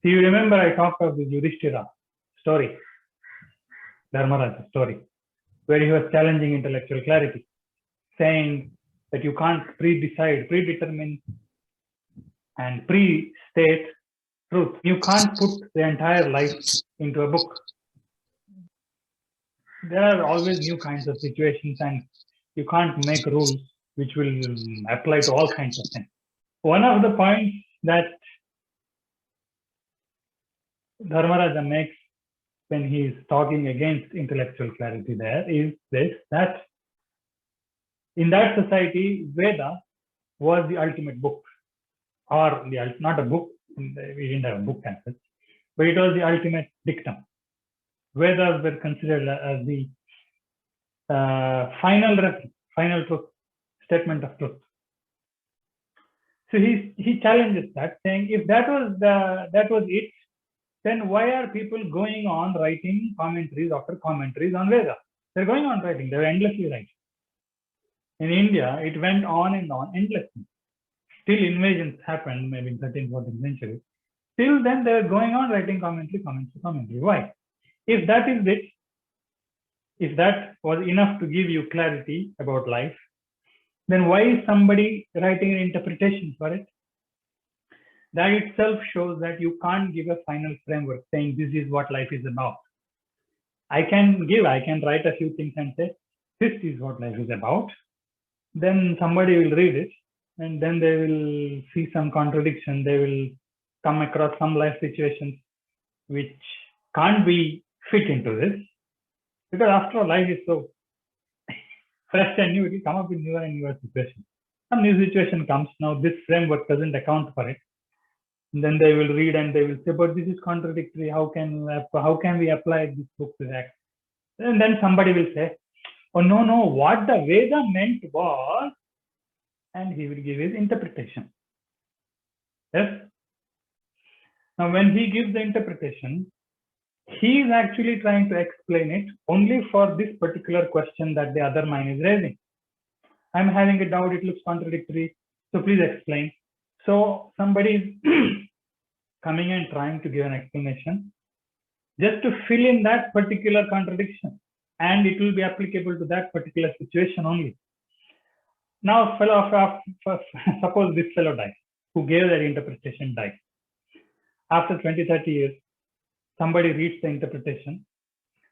So you remember I talked of the Yudhishthira story, Dharmaraja story, where he was challenging intellectual clarity, saying that you can't predetermine, and pre-state truth. You can't put the entire life into a book. There are always new kinds of situations, and you can't make rules which will apply to all kinds of things. One of the points that Dharmaraja makes when he is talking against intellectual clarity there is this, that in that society, Veda was the ultimate book, or not a book, we didn't have a book as such, but it was the ultimate dictum. Vedas were considered as the final reference, final truth, statement of truth. So he challenges that, saying if that was it, then why are people going on writing commentaries after commentaries on Vedas? They're going on writing, they're endlessly writing. In India, it went on and on endlessly. Till invasions happened, maybe in 13th, 14th century. Till then, they're going on writing commentary. Why? If that is it, if that was enough to give you clarity about life, then why is somebody writing an interpretation for it? That itself shows that you can't give a final framework saying this is what life is about. I can write a few things and say, this is what life is about. Then somebody will read it, and then they will see some contradiction. They will come across some life situations which can't be fit into this. Because after all, life is so fresh and new, it will come up with newer and newer situations. Some new situation comes, now this framework doesn't account for it. And then they will read and they will say, but this is contradictory. How can we apply this book to that? And then somebody will say, oh, no, what the Veda meant was, and he will give his interpretation. Yes? Now, when he gives the interpretation, he is actually trying to explain it only for this particular question that the other mind is raising. I'm having a doubt, it looks contradictory, so please explain. So somebody is coming and trying to give an explanation just to fill in that particular contradiction, and it will be applicable to that particular situation only. Now, suppose this fellow dies, who gave that interpretation dies. After 20, 30 years, somebody reads the interpretation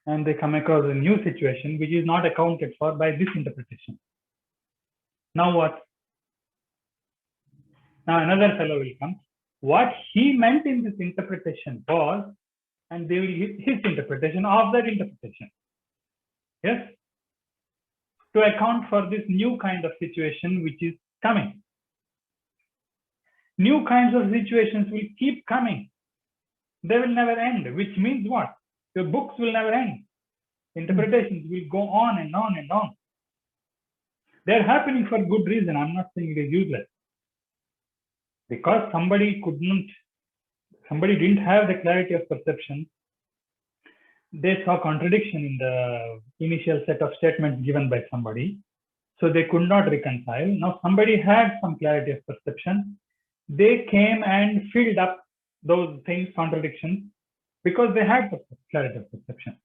and they come across a new situation which is not accounted for by this interpretation. Now what? Now another fellow will come. What he meant in this interpretation was, and they will give his interpretation of that interpretation. Yes? To account for this new kind of situation which is coming. New kinds of situations will keep coming. They will never end, which means what? Your books will never end. Interpretations will go on and on and on. They're happening for good reason. I'm not saying it is useless. Because somebody didn't have the clarity of perception. They saw contradiction in the initial set of statements given by somebody. So they could not reconcile. Now somebody had some clarity of perception. They came and filled up those things, contradictions, because they had clarity of perception.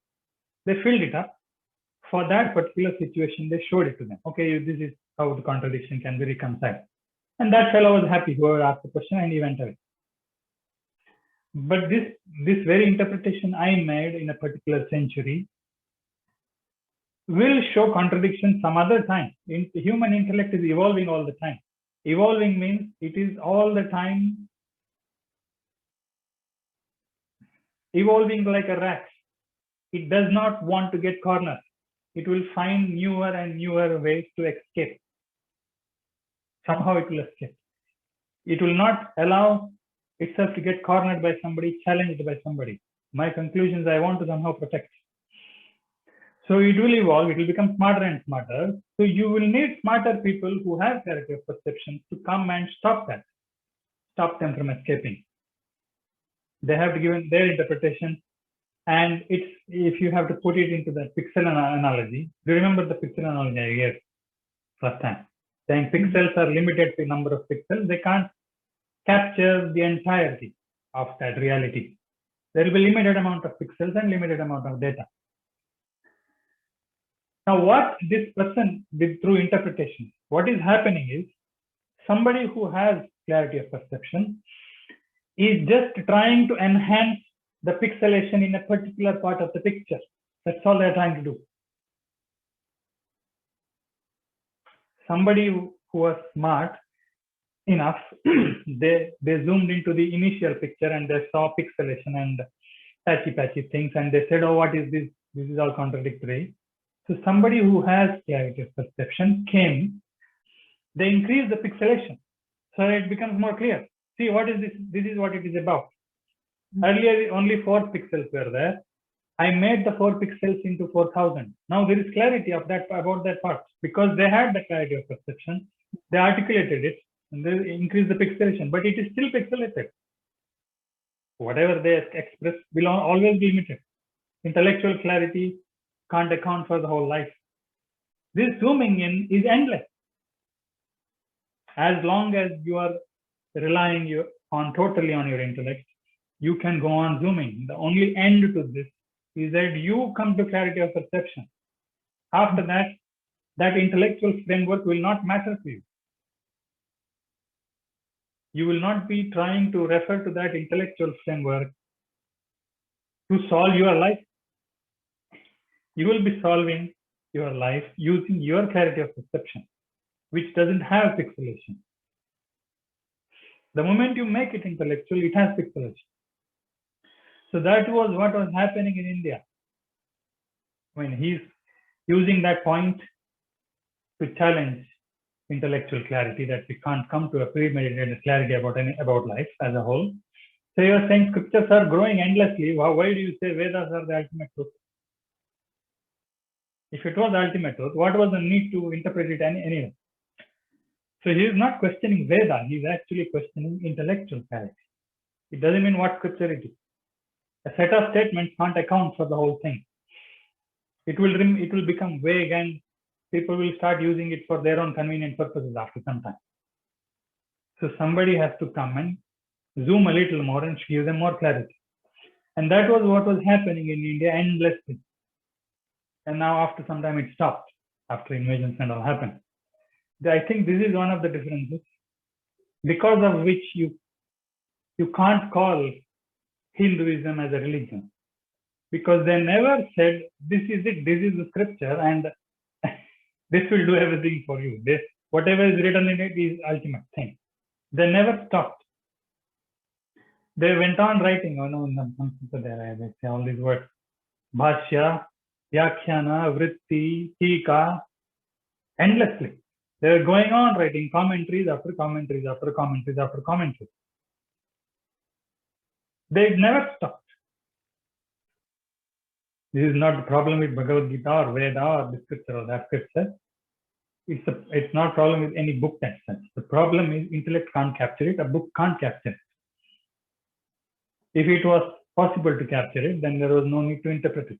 They filled it up. For that particular situation, they showed it to them. Okay, this is how the contradiction can be reconciled. And that fellow was happy, whoever asked the question, and he went away. But this very interpretation I made in a particular century will show contradiction some other time. Human intellect is evolving all the time. Evolving means it is all the time evolving like a rat. It does not want to get cornered. It will find newer and newer ways to escape. Somehow it will escape. It will not allow itself to get cornered by somebody, challenged by somebody. My conclusions I want to somehow protect. So it will evolve, it will become smarter and smarter. So you will need smarter people who have clarity of perception to come and stop that. Stop them from escaping. They have to give their interpretation. And if you have to put it into the pixel analogy, do you remember the pixel analogy I gave last time? Saying pixels are limited to number of pixels. They can't capture the entirety of that reality. There will be limited amount of pixels and limited amount of data. Now, what this person did through interpretation, what is happening is somebody who has clarity of perception is just trying to enhance the pixelation in a particular part of the picture. That's all they're trying to do. Somebody who was smart enough, they zoomed into the initial picture and they saw pixelation and patchy things, and they said, oh, what is this? This is all contradictory. So somebody who has clarity of perception came, they increase the pixelation so it becomes more clear. See, what is this? This is what it is about. Earlier, only 4 pixels were there. I made the 4 pixels into 4,000. Now there is clarity of that about that part because they had the clarity of perception. They articulated it and they increased the pixelation, but it is still pixelated. Whatever they express will always be limited. Intellectual clarity can't account for the whole life. This zooming in is endless. As long as you are relying totally on your intellect, you can go on zooming. The only end to this is that you come to clarity of perception. After that, that intellectual framework will not matter to you. You will not be trying to refer to that intellectual framework to solve your life. You will be solving your life using your clarity of perception, which doesn't have pixelation. The moment you make it intellectual, it has pixelation. So that was what was happening in India. When he's using that point to challenge intellectual clarity, that we can't come to a premeditated clarity about life as a whole. So you're saying scriptures are growing endlessly. Why do you say Vedas are the ultimate truth? If it was the ultimate truth, what was the need to interpret it anyway? So he is not questioning Veda, he is actually questioning intellectual clarity. It doesn't mean what scripture it is. A set of statements can't account for the whole thing. It will become vague and people will start using it for their own convenient purposes after some time. So somebody has to come and zoom a little more and give them more clarity. And that was what was happening in India endlessly. And now after some time it stopped, after invasions and all happened. I think this is one of the differences because of which you can't call Hinduism as a religion, because they never said this is it, this is the scripture and this will do everything for you. This, whatever is written in it is ultimate thing. They never stopped. They went on writing, they say all these words, bhashya, vyakhyana, vritti, tika, endlessly. They were going on writing commentaries after commentaries after commentaries after commentaries. They never stopped. This is not the problem with Bhagavad Gita or Veda or the scripture or that scripture. It's not a problem with any book as such. The problem is intellect can't capture it, a book can't capture it. If it was possible to capture it, then there was no need to interpret it.